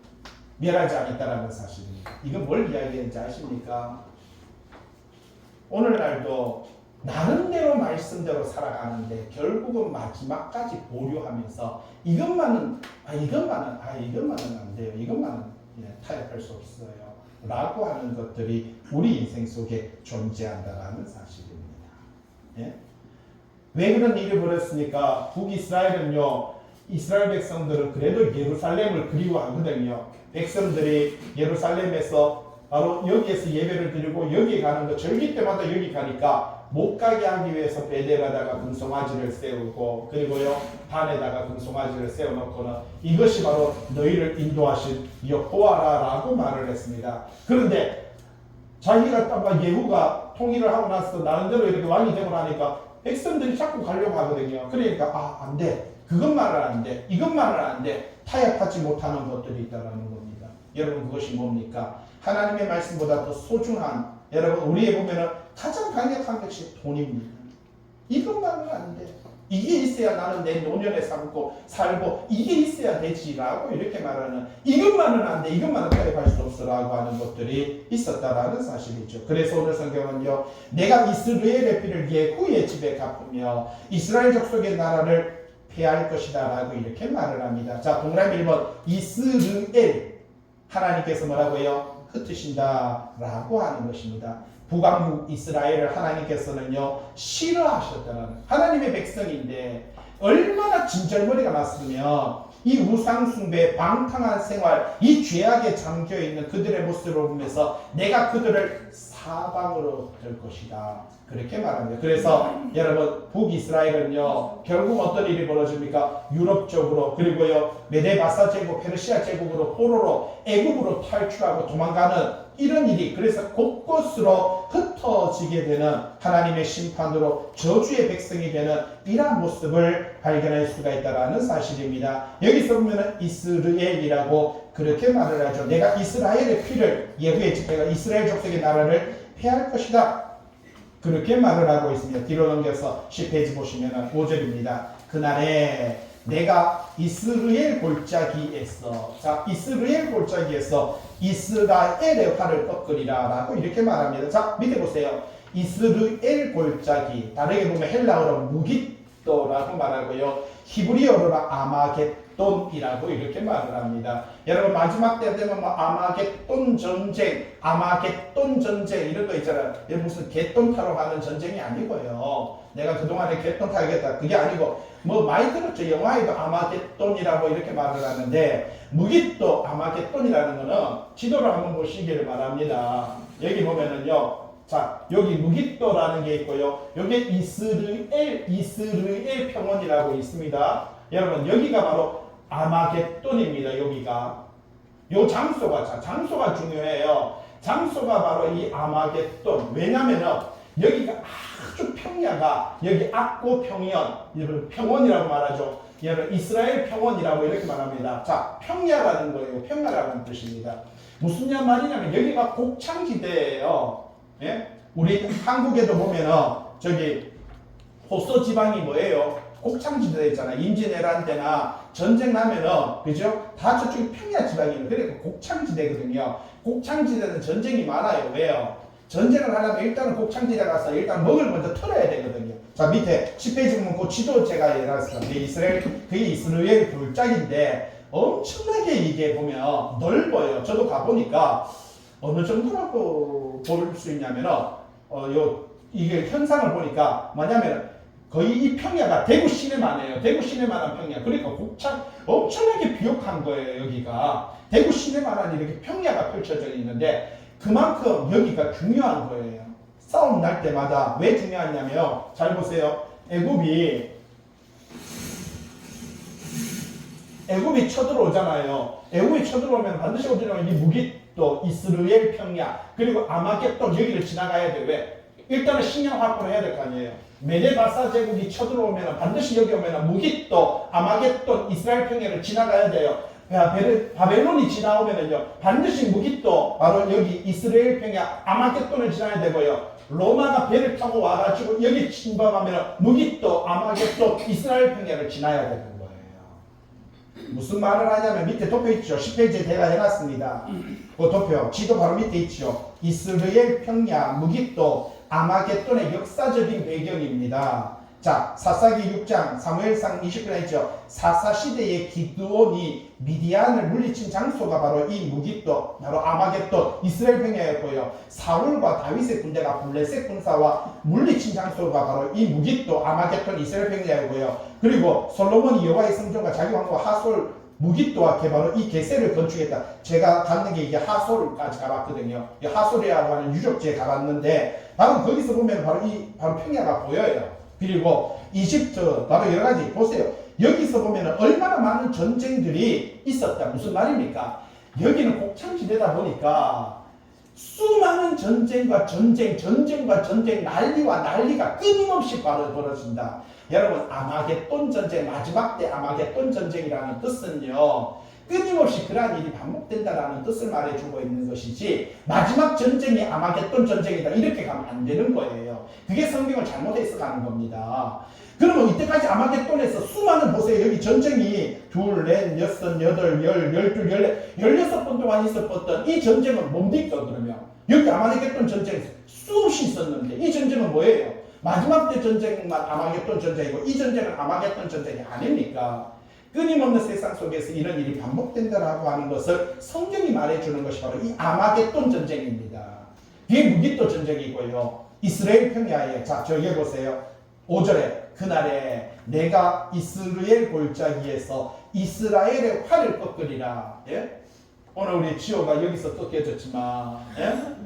멸하지 않았다는 사실입니다. 이건 뭘 이야기하는지 아십니까? 오늘날도 나름대로 말씀대로 살아가는데 결국은 마지막까지 보류하면서 이것만은 안 돼요. 이것만은 타협할 수 없어요. 라고 하는 것들이 우리 인생 속에 존재한다는 사실입니다. 예? 왜 그런 일이 벌었습니까? 북이스라엘은요. 이스라엘 백성들은 그래도 예루살렘을 그리워하거든요. 백성들이 예루살렘에서 바로 여기에서 예배를 드리고 여기 가는 거 절기 때마다 여기 가니까 못 가게 하기 위해서 베델에다가 금송아지를 세우고 그리고요 단에다가 금송아지를 세워놓고는 이것이 바로 너희를 인도하신 여호와라라고 말을 했습니다. 그런데 자기가 딱 예후가 통일을 하고 나서 나름대로 이렇게 왕이 되고 나니까 백성들이 자꾸 가려고 하거든요. 그러니까 안 돼. 그것만은 안 돼. 이것만은 안 돼. 타협하지 못하는 것들이 있다는 겁니다. 여러분 그것이 뭡니까? 하나님의 말씀보다 더 소중한 여러분 우리에 보면은 가장 강력한 것이 돈입니다. 이것만은 안 돼. 이게 있어야 나는 내 노년에 살고 이게 있어야 되지라고 이렇게 말하는 이것만은 안 돼. 이것만은 타협할 수 없어라고 하는 것들이 있었다라는 사실이죠. 그래서 오늘 성경은요. 내가 이스라엘의 피를 예후의 집에 갚으며 이스라엘 족속의 나라를 폐할 것이다 라고 이렇게 말을 합니다. 자, 동그라미 1번 이스르엘 하나님께서 뭐라고요? 흩으신다 라고 하는 것입니다. 북왕국 이스라엘을 하나님께서는요 싫어하셨다는 하나님의 백성인데 얼마나 진절머리가 났으면 이 우상숭배 방탕한 생활 이 죄악에 잠겨있는 그들의 모습을 보면서 내가 그들을 사방으로 들 것이다 그렇게 말합니다. 그래서 여러분 북이스라엘은요 결국 어떤 일이 벌어집니까? 유럽 쪽으로 그리고요 메데바사 제국 페르시아 제국으로 포로로 애굽으로 탈출하고 도망가는 이런 일이 그래서 곳곳으로 흩어지게 되는 하나님의 심판으로 저주의 백성이 되는 이러한 모습을 발견할 수가 있다는 사실입니다. 여기서 보면 이스라엘이라고 그렇게 말을 하죠. 내가 이스라엘의 피를 예후의 집회가 이스라엘 족속의 나라를 폐할 것이다. 그렇게 말을 하고 있습니다. 뒤로 넘겨서 10페이지 보시면 5절입니다. 그날에 내가 이스라엘 골짜기에서, 자, 이스라엘 골짜기에서 이스라엘의 활을 꺾으리라 라고 이렇게 말합니다. 자, 밑에 보세요. 이스라엘 골짜기, 다르게 보면 헬라어로 무깃도라고 말하고요. 히브리어로 아마겟돈이라고 이렇게 말을 합니다. 여러분 마지막 때 되면 뭐 아마겟돈 전쟁, 아마겟돈 전쟁 이런 거 있잖아요. 무슨 갯돈 타러 가는 전쟁이 아니고요. 내가 그동안에 갯돈 타야겠다 그게 아니고 뭐 많이 들었죠. 영화에도 아마겟돈이라고 이렇게 말을 하는데 무깃도 아마겟돈이라는 거는 지도를 한번 보시기를 바랍니다. 여기 보면은요. 자, 여기 무깃도라는 게 있고요. 여기 이스라엘 평원이라고 있습니다. 여러분, 여기가 바로 아마겟돈입니다. 여기가. 요 장소가 중요해요. 장소가 바로 이 아마겟돈. 왜냐면은 여기가 아주 평야가, 여기 악고 평원, 평원이라고 말하죠. 여러분, 이스라엘 평원이라고 이렇게 말합니다. 자, 평야라는 거예요. 평야라는 뜻입니다. 무슨 말이냐면 여기가 곡창지대예요. 예? 우리 한국에도 보면은 저기 호서 지방이 뭐예요? 곡창지대 있잖아. 임진왜란 때나 전쟁 나면은 그죠? 다 저쪽이 평야 지방이에요. 그러니까 곡창지대거든요. 곡창지대는 전쟁이 많아요. 왜요? 전쟁을 하려면 일단은 곡창지대 가서 일단 먹을 먼저 털어야 되거든요. 자, 밑에 10페이지 보면 그 지도 제가 해놨습니다. 그게 이스라엘 골짜기인데 엄청나게 이게 보면 넓어요. 저도 가보니까 어느 정도라고 볼 수 있냐면은, 이게 현상을 보니까 뭐냐면, 거의 이 평야가 대구 시내만 해요. 대구 시내만한 평야. 그러니까 곡창 엄청나게 비옥한 거예요, 여기가. 대구 시내만한 이렇게 평야가 펼쳐져 있는데, 그만큼 여기가 중요한 거예요. 싸움 날 때마다 왜 중요하냐면, 잘 보세요. 애굽이 쳐들어오잖아요. 애굽이 쳐들어오면 반드시 어디냐면 이 무깃도, 이스라엘 평야, 그리고 아마겟돈 여기를 지나가야 돼. 왜? 일단은 식량 확보를 해야 될 거 아니에요. 메데바사 제국이 쳐들어오면 반드시 여기 오면 무깃도, 아마겟돈, 이스라엘 평야를 지나가야 돼요. 바벨론이 지나오면은요, 반드시 무깃도, 바로 여기 이스라엘 평야, 아마겟돈을 지나야 되고요. 로마가 배를 타고 와가지고 여기 침범하면 무깃도, 아마겟돈, 이스라엘 평야를 지나야 되는 거예요. 무슨 말을 하냐면 밑에 도표 있죠. 10페이지에 제가 해놨습니다. 그 도표 지도 바로 밑에 있죠. 이스라엘 평야 무깃도 아마겟돈의 역사적인 배경입니다. 자, 사사기 6장 사무엘상 20편에 있죠. 사사시대의 기드온이 미디안을 물리친 장소가 바로 이 무깃도, 바로 아마겟돈, 이스라엘 평야였고요. 사울과 다윗의 군대가 블레셋 군사와 물리친 장소가 바로 이 무깃도, 아마겟돈, 이스라엘 평야이고요. 그리고 솔로몬이 여호와의 성전과 자기 왕과 하솔 무깃도와 바로 이 게셀을 건축했다. 제가 갔는 게 이게 하솔까지 가봤거든요. 이 하솔이라고 하는 유적지에 가봤는데 바로 거기서 보면 바로 평야가 보여요. 그리고 이집트 바로 여러 가지 보세요. 여기서 보면 얼마나 많은 전쟁들이 있었다. 무슨 말입니까? 여기는 곡창지대다 보니까 수많은 전쟁과 전쟁, 난리와 난리가 끊임없이 벌어진다. 여러분, 아마겟돈 전쟁, 마지막 때 아마겟돈 전쟁이라는 뜻은요, 끊임없이 그러한 일이 반복된다라는 뜻을 말해주고 있는 것이지, 마지막 전쟁이 아마겟돈 전쟁이다 이렇게 가면 안 되는 거예요. 그게 성경을 잘못 해석하는 겁니다. 그러면 이때까지 아마겟돈에서 수많은, 보세요. 여기 전쟁이 2, 4, 6, 8, 10, 12, 16번 동안 있었던 이 전쟁은 뭡니까 그러면? 여기 아마겟돈 전쟁 수없이 있었는데 이 전쟁은 뭐예요? 마지막 때 전쟁만 아마겟돈 전쟁이고 이 전쟁은 아마겟돈 전쟁이 아닙니까? 끊임없는 세상 속에서 이런 일이 반복된다라고 하는 것을 성경이 말해주는 것이 바로 이 아마겟돈 전쟁입니다. 이게 무깃도 전쟁이고요. 이스라엘 평야에, 자, 저기 보세요. 5절에 그날에 내가 이스라엘 골짜기에서 이스라엘의 활을 꺾으리라. 예? 오늘 우리 지호가 여기서 꺾여졌지만, 예?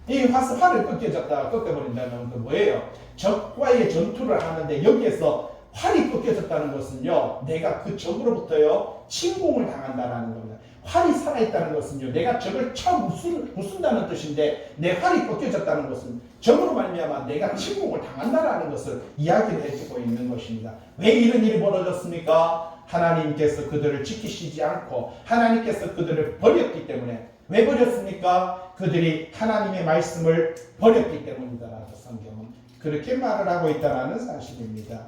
이 활을 꺾여버린다는 건 뭐예요? 적과의 전투를 하는데 여기에서 활이 꺾여졌다는 것은요, 내가 그 적으로부터요 침공을 당한다라는 겁니다. 활이 살아있다는 것은요, 내가 적을 쳐 부순다는 뜻인데 내 활이 꺾여졌다는 것은 적으로 말미암아 내가 침공을 당한다라는 것을 이야기를 해주고 있는 것입니다. 왜 이런 일이 벌어졌습니까? 하나님께서 그들을 지키시지 않고 하나님께서 그들을 버렸기 때문에. 왜 버렸습니까? 그들이 하나님의 말씀을 버렸기 때문이다라고 성경은 그렇게 말을 하고 있다는 사실입니다.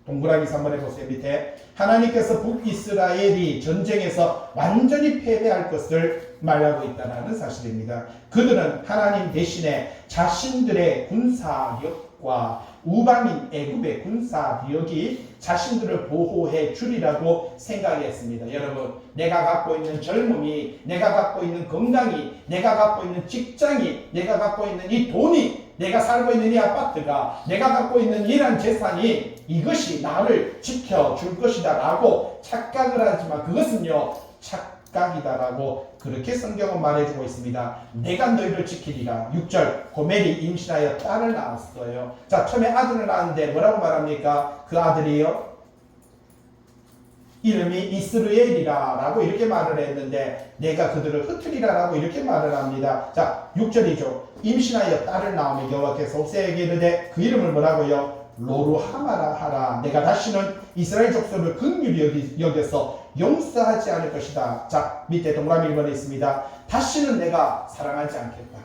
동그라미 3번에 보세요. 밑에 하나님께서 북이스라엘이 전쟁에서 완전히 패배할 것을 말하고 있다는 사실입니다. 그들은 하나님 대신에 자신들의 군사력과 우방인 애굽의 군사력이 자신들을 보호해 주리라고 생각했습니다. 여러분, 내가 갖고 있는 젊음이, 내가 갖고 있는 건강이, 내가 갖고 있는 직장이, 내가 갖고 있는 이 돈이, 내가 살고 있는 이 아파트가, 내가 갖고 있는 이런 재산이 이것이 나를 지켜줄 것이다 라고 착각을 하지만 그것은요 착각이다라고 그렇게 성경은 말해주고 있습니다. 내가 너희를 지키리라. 6절 고멜이 임신하여 딸을 낳았어요. 자, 처음에 아들을 낳았는데 뭐라고 말합니까? 그 아들이요 이름이 이스르엘이라 라고 이렇게 말을 했는데 내가 그들을 흩으리라 라고 이렇게 말을 합니다. 자, 6절이죠. 임신하여 딸을 낳으며 여호와께서 호세에게 이르되 그 이름을 뭐라고요? 로루하마라 하라. 내가 다시는 이스라엘 족속을 긍휼히 여겨서 용서하지 않을 것이다. 자, 밑에 동그라미 1번에 있습니다. 다시는 내가 사랑하지 않겠다.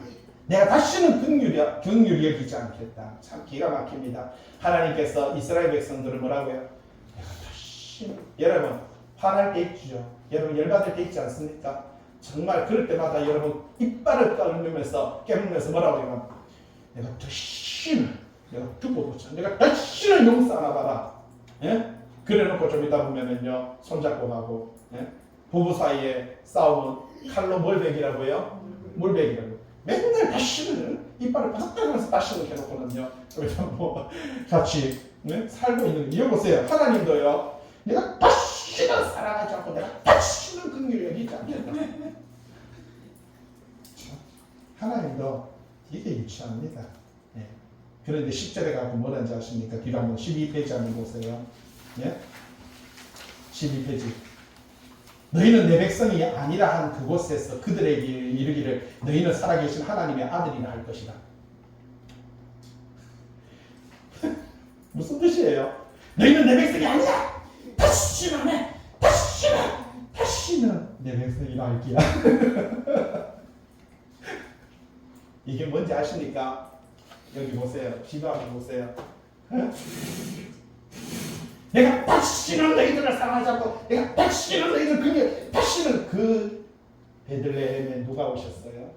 내가 다시는 긍휼히 여기지 않겠다. 참 기가 막힙니다. 하나님께서 이스라엘 백성들을 뭐라고요? 내가 다시는, 여러분 화날 때 있죠. 여러분 열받을 때 있지 않습니까? 정말 그럴 때마다 여러분 이빨을 깨물면서 뭐라고 해요? 내가 다시는 내가 두고 보자. 내가 다시는 용서 안 하봐라. 예? 그래놓고 좀 이따 보면은요 손잡고 가고, 예? 부부 사이에 싸우면 칼로 몰백이라고요? 물백이라고. 맨날 다시는 이빨을 바삭바삭하면서 다시는 해놓고는요 좀 이따 뭐 같이, 예? 살고 있는 이거 보세요. 하나님도요 내가 다시는 사랑하지 않고 내가 다시는 긍휼히 여기지 않겠다. 하나님도 이게 유치합니다. 예. 그런데 10절에 가고 뭐라는지 아십니까? 뒤로 한번 12페이지 한번 보세요. 예? 12페이지. 너희는 내 백성이 아니라 한 그곳에서 그들에게 이르기를 너희는 살아계신 하나님의 아들이라 할 것이다. 무슨 뜻이에요? 너희는 내 백성이 아니야. 다시는 내 백성이라 할게야. 이게 뭔지 아십니까? 여기 보세요. 지도 한번 보세요. 내가 다시는 너희들을 사랑하지 않고 내가 다시는 너희들 긍휼, 다시는 그 베들레헴에 누가 오셨어요?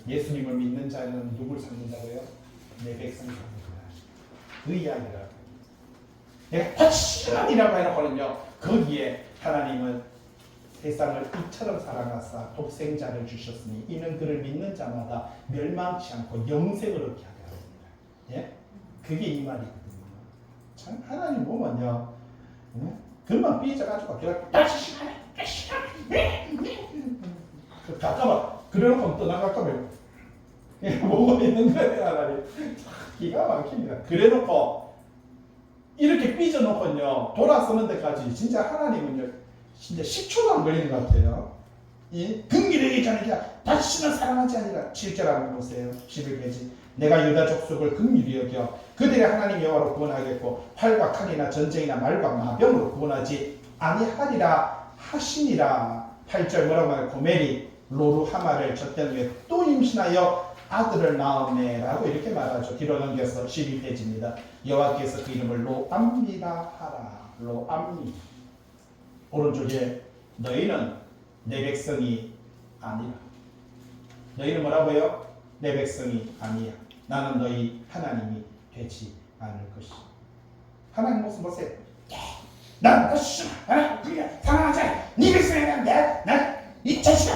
예수님을 믿는 자는 누굴 찾는다고요? 내 백성 찾는다. 그 이야기라고. 내가 다시는이라고 해놓고는요 거기에 하나님은 세상을 이처럼 사랑하사 독생자를 주셨으니 이는 그를 믿는 자마다 멸망치 않고 영생을 얻게 하게 하십니다. 예? 그게 이 말이거든요. 참 하나님 보면요, 예? 금방 삐져가지고 다시는 가까워. 그래놓고 떠나가까면 뭐가 있는 거예요, 하나님. 기가 막힙니다. 그래놓고 이렇게 삐져놓고요 돌아서는 데까지 진짜 하나님은요. 진짜 10초도 안 걸리는 것 같아요. 이 긍휼히 여기지 않으니까 다시는 사랑하지 아니라 7절 한번 보세요. 11페이지. 내가 유다 족속을 긍휼히 여겨 그들의 하나님 여호와로 구원하겠고 활과 칼이나 전쟁이나 말과 마병으로 구원하지 아니하리라 하시니라. 8절 뭐라고 말해요? 고멜이 로루하마를 젖된 후에 또 임신하여 아들을 낳았네 라고 이렇게 말하죠. 뒤로 넘겨서 12페이지입니다. 여호와께서 그 이름을 로암미라 하라. 로암미. 오른쪽에 너희는 내 백성이 아니라. 너희는 뭐라고요? 내 백성이 아니야. 나는 너희 하나님이 되지 않을 것이다. 하나님 모습 보세요. 난 다시 사랑하지 않아. 네 백성이 아니라 난이 자식아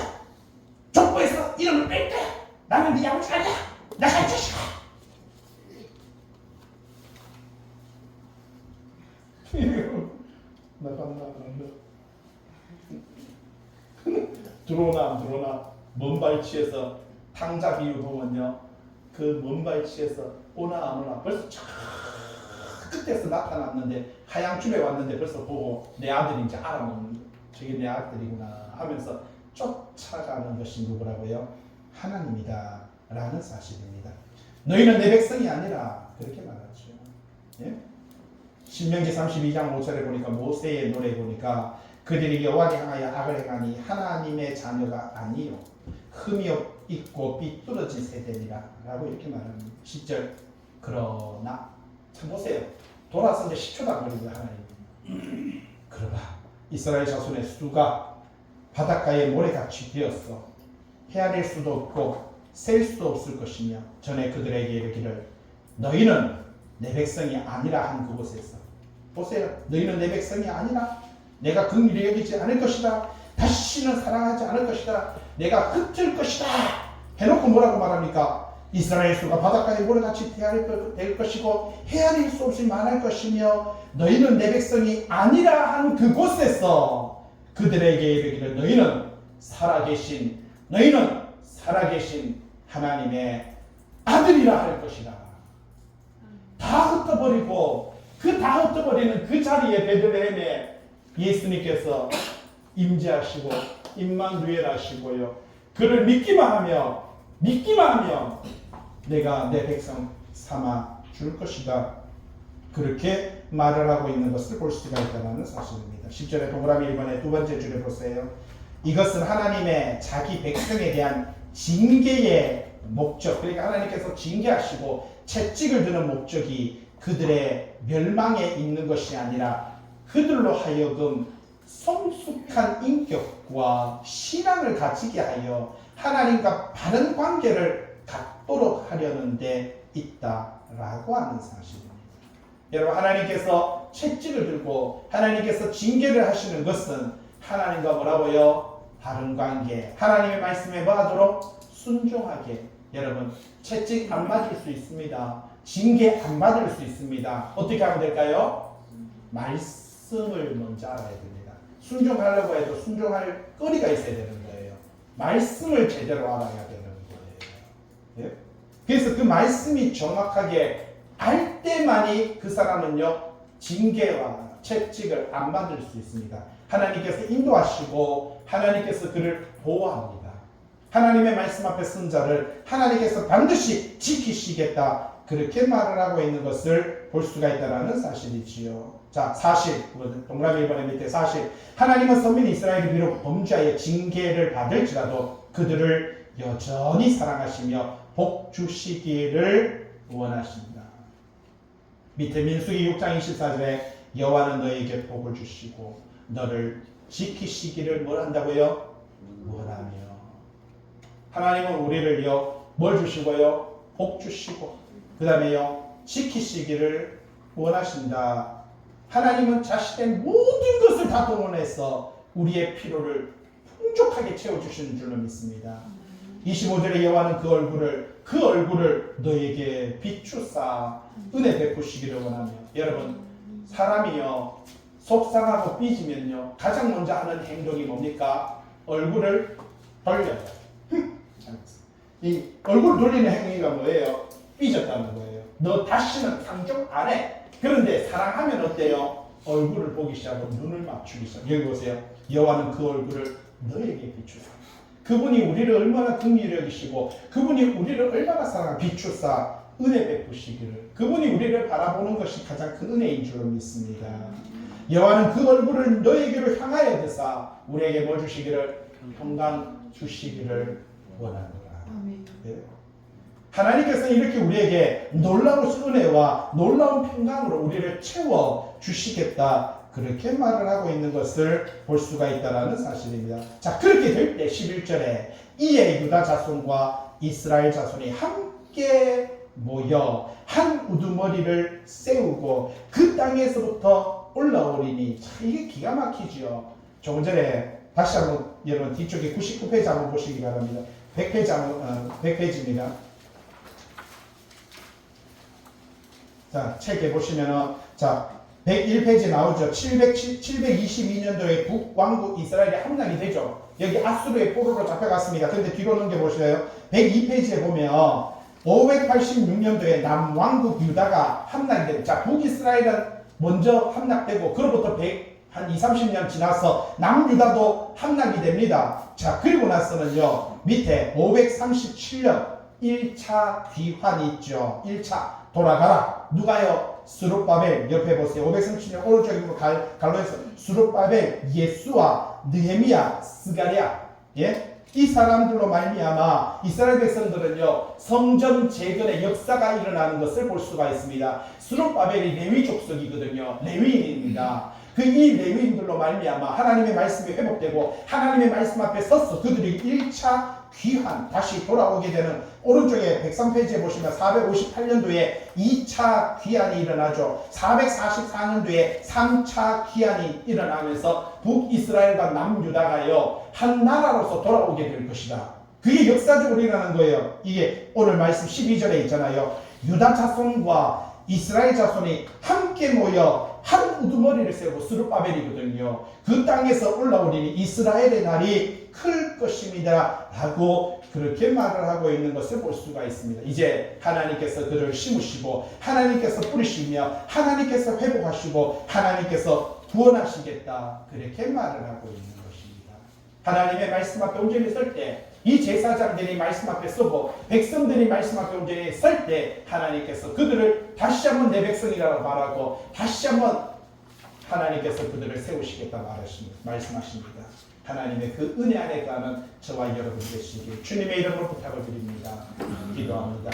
족보에서 이름을 뺄 거야. 나는 네 아버지가 아니야. 나가 이 자식아. 나간다. 들어오나 먼 발치에서 탕자 비유 보면요 그 먼 발치에서 오나 안 오나 벌써 저 끝에서 나타났는데 하양줄에 왔는데 벌써 보고 내 아들인지 알아먹는 거예요. 저게 내 아들이구나 하면서 쫓아가는 것이 누구라고요? 하나님이다 라는 사실입니다. 너희는 내 백성이 아니라 그렇게 말하죠. 예? 신명기 32장 5절에 보니까 모세의 노래 보니까 그들이 여호와를 향하여 악을 행하니 하나님의 자녀가 아니요 흠이 있고 삐뚤어진 세대니라 라고 이렇게 말합니다. 10절. 그러나 참 보세요. 돌아서 이제 10초도 안 걸린 거야, 하나님. 그러나 이스라엘 자손의 수가 바닷가에 모래같이 되었어. 헤아릴 수도 없고 셀 수도 없을 것이며 전에 그들에게 이르기를 너희는 내 백성이 아니라 한 그곳에서 보세요. 너희는 내 백성이 아니라 내가 긍휼히 여기지 않을 것이다. 다시는 사랑하지 않을 것이다. 내가 흩을 것이다. 해놓고 뭐라고 말합니까? 이스라엘 수가 바닷가에 모래같이 될 것이고 헤아릴 수 없이 많을 것이며 너희는 내 백성이 아니라 한 그곳에서 그들에게 이르기를 너희는 살아계신 하나님의 아들이라 할 것이다. 다 흩어버리고 다 흩어버리는 그 자리에 베들레헴에 예수님께서 임재하시고 임마누엘 하시고요. 그를 믿기만 하며 내가 내 백성 삼아 줄 것이다. 그렇게 말을 하고 있는 것을 볼 수가 있다는 사실입니다. 10절에 동그라미 1번의 두 번째 줄에 보세요. 이것은 하나님의 자기 백성에 대한 징계의 목적, 그러니까 하나님께서 징계하시고 채찍을 드는 목적이 그들의 멸망에 있는 것이 아니라 그들로 하여금 성숙한 인격과 신앙을 가지게 하여 하나님과 바른 관계를 갖도록 하려는 데 있다라고 하는 사실입니다. 여러분, 하나님께서 채찍을 들고 하나님께서 징계를 하시는 것은 하나님과 뭐라고요? 바른 관계, 하나님의 말씀에 뭐 하도록? 순종하게. 여러분, 채찍 안 맞을 수 있습니다. 징계 안 받을 수 있습니다. 어떻게 하면 될까요? 말씀을 먼저 알아야 됩니다. 순종하려고 해도 순종할 거리가 있어야 되는 거예요. 말씀을 제대로 알아야 되는 거예요. 예? 그래서 그 말씀이 정확하게 알 때만이 그 사람은요, 징계와 채찍을 안 받을 수 있습니다. 하나님께서 인도하시고 하나님께서 그를 보호합니다. 하나님의 말씀 앞에 쓴 자를 하나님께서 반드시 지키시겠다. 그렇게 말을 하고 있는 것을 볼 수가 있다는 사실이지요. 자, 사실, 동그라미 1번의 밑에 사실. 하나님은 선민 이스라엘이 비록 범죄하여 징계를 받을지라도 그들을 여전히 사랑하시며 복 주시기를 원하십니다. 밑에 민수기 6장 24절에 여호와는 너에게 복을 주시고 너를 지키시기를 뭘 한다고요? 원하며. 하나님은 우리를요, 뭘 주시고요? 복 주시고 그 다음에요, 지키시기를 원하신다. 하나님은 자신의 모든 것을 다 동원해서 우리의 필요를 풍족하게 채워주시는 줄로 믿습니다. 25절에 여호와는 그 얼굴을 너에게 비추사 은혜 베푸시기를 원하며. 여러분, 사람이요 속상하고 삐지면요 가장 먼저 하는 행동이 뭡니까? 얼굴을 돌려요. 이 얼굴 돌리는 행위가 뭐예요? 삐졌다는 거예요. 너 다시는 상종 안 해. 그런데 사랑하면 어때요? 얼굴을 보기 시작하고 눈을 맞추기 시작. 여기 보세요. 여호와는 그 얼굴을 너에게 비추사. 그분이 우리를 얼마나 긍휼히 여기시고 그분이 우리를 얼마나 사랑하 비추사 은혜 베푸시기를. 그분이 우리를 바라보는 것이 가장 큰 은혜인 줄로 믿습니다. 여호와는 그 얼굴을 너에게로 향하여 드사 우리에게 뭐 주시기를? 평강 주시기를 원하노라. 네. 하나님께서는 이렇게 우리에게 놀라운 은혜와 놀라운 평강으로 우리를 채워 주시겠다. 그렇게 말을 하고 있는 것을 볼 수가 있다는 사실입니다. 자, 그렇게 될 때 11절에 이에 유다 자손과 이스라엘 자손이 함께 모여 한 우두머리를 세우고 그 땅에서부터 올라오리니. 참 이게 기가 막히지요. 조금 전에 다시 한번 여러분 뒤쪽에 99페이지 한번 보시기 바랍니다. 100페이지입니다. 자, 책에 보시면은, 자, 101페이지 나오죠. 722년도에 북왕국 이스라엘이 함락이 되죠. 여기 아수르의 포로로 잡혀갔습니다. 그런데 뒤로 넘겨보세요. 102페이지에 보면 586년도에 남왕국 유다가 함락이 됩니다. 자, 북이스라엘은 먼저 함락되고 그로부터 한 20-30년 지나서 남유다도 함락이 됩니다. 자, 그리고 나서는요, 밑에 537년 1차 귀환이 있죠. 1차 돌아가라. 누가요? 스룹바벨. 옆에 보세요. 537년 오른쪽으로 갈로에서 스룹바벨, 예수와 느헤미야, 스가랴. 예? 이 사람들로 말미암아 이스라엘 백성들은요 성전 재건의 역사가 일어나는 것을 볼 수가 있습니다. 스룹바벨이 레위 족속이거든요. 레위인입니다. 그 이 레위인들로 말미암아 하나님의 말씀이 회복되고 하나님의 말씀 앞에 서서 그들이 1차 귀환 다시 돌아오게 되는, 오른쪽에 103페이지에 보시면 458년도에 2차 귀환이 일어나죠. 444년도에 3차 귀환이 일어나면서 북이스라엘과 남유다가요 한 나라로서 돌아오게 될 것이다. 그게 역사적으로 일어나는 거예요. 이게 오늘 말씀 12절에 있잖아요. 유다 자손과 이스라엘 자손이 함께 모여 한 우두머리를 세우고 스룹바벨이거든요. 그 땅에서 올라오리니 이스라엘의 날이 클 것입니다 라고 그렇게 말을 하고 있는 것을 볼 수가 있습니다. 이제 하나님께서 그를 심으시고 하나님께서 뿌리시며 하나님께서 회복하시고 하나님께서 구원하시겠다, 그렇게 말을 하고 있는 것입니다. 하나님의 말씀 앞에 온전히 설 때, 이 제사장들이 말씀 앞에 서고 백성들이 말씀 앞에 온전히 설 때 하나님께서 그들을 다시 한번 내 백성이라고 말하고 다시 한번 하나님께서 그들을 세우시겠다 말씀하십니다. 하나님의 그 은혜 안에 가는 저와 여러분 되시길 주님의 이름으로 부탁을 드립니다. 기도합니다.